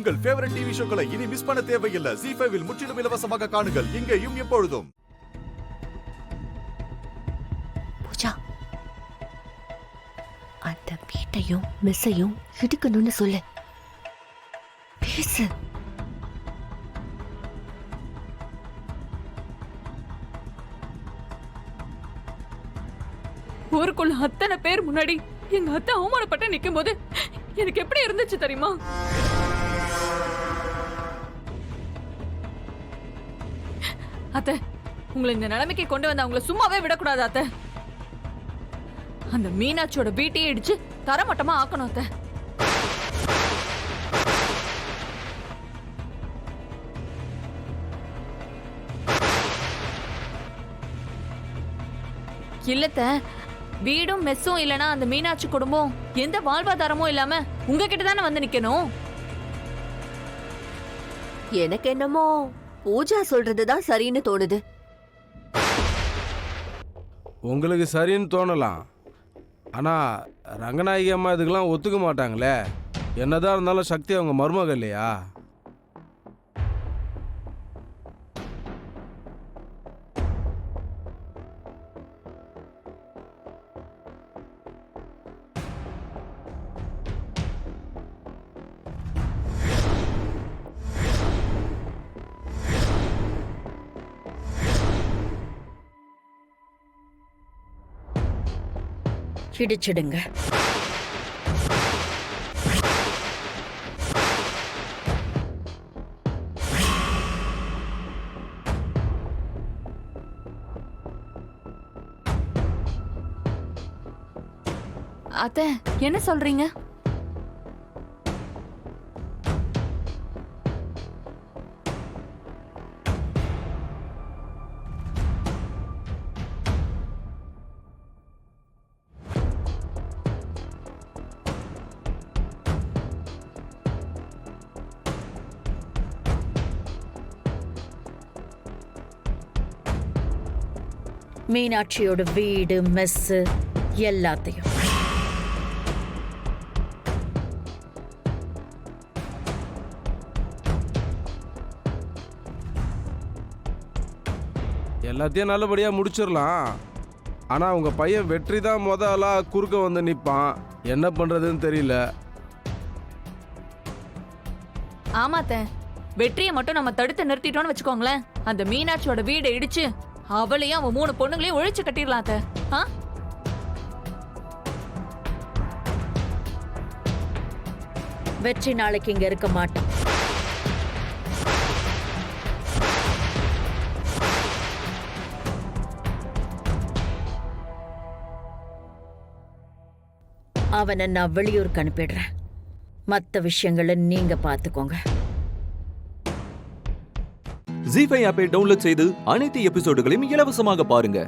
உங்கள் favourite TV ஷோக்களை இனி miss பண்ண தேவையில்லை. ZEE5 இல் முற்றிலும் இலவசமாக காணுங்கள். இங்கேயும் எப்பொழுதும். பூஜா, அந்த வீட்டையும் மெஸ்ஸையும் இடிக்கணும்னு சொல்லு. பேசு. ஊருக்குள்ள அத்தனை பேர் முன்னாடி எங்க அத்தை அவமானப்பட்டு நிக்கும் போது எனக்கு எப்படி இருந்துச்சு தெரியுமா? அத்தை, உங்களை இந்த நிலைமைக்கு கொண்டு வந்து அவங்கள சும்மாவே விடக்கூடாது அத்தை. அந்த மீனாட்சியோட வீட்டையே இடிச்சு தரமட்டமா ஆக்கணும் அத்தை. இல்லத்த, வீடும் மெஸ்ஸும் இல்லனா அந்த மீனாட்சி குடும்பம் எந்த வாழ்வாதாரமும் இல்லாம உங்ககிட்ட தானே வந்து நிக்கணும். எனக்கு என்னமோ பூஜா சொல்றதுதான் சரின்னு தோணுது. உங்களுக்கு சரின்னு தோணலாம், ஆனா ரங்கநாயகி அம்மா இதுக்கெல்லாம் ஒத்துக்க மாட்டாங்களே. என்னதான் இருந்தாலும் சக்தி அவங்க மருமக இல்லையா? இடிச்சிடுங்க. அத்தை, என்ன சொல்றீங்க? மீனாட்சியோட வீடு, மெஸ் எல்லாத்தையும் எல்லாத்தையும் நல்லபடியா முடிச்சிடலாம். ஆனா உங்க பையன் வெற்றி தான் முதலா குறுக்க வந்து நிப்பான். என்ன பண்றதுன்னு தெரியல. ஆமாத்த, வெற்றியை மட்டும் நம்ம தடுத்து நிறுத்திட்டோம்னு வச்சுக்கோங்களேன், அந்த மீனாட்சியோட வீடை இடிச்சு அவளையும் அவன் 3 பொண்ணுங்களையும் ஒழிச்சு கட்டிடலாம் அத்தை. வெற்றி நாளைக்கு இங்க இருக்க மாட்டான். அவனை நான் வெளியூருக்கு அனுப்பிடுறேன். மற்ற விஷயங்களை நீங்க பாத்துக்கோங்க. ZEE5 ஆப்பை டவுன்லோட் செய்து அனைத்து எபிசோடுகளையும் இலவசமாக பாருங்க.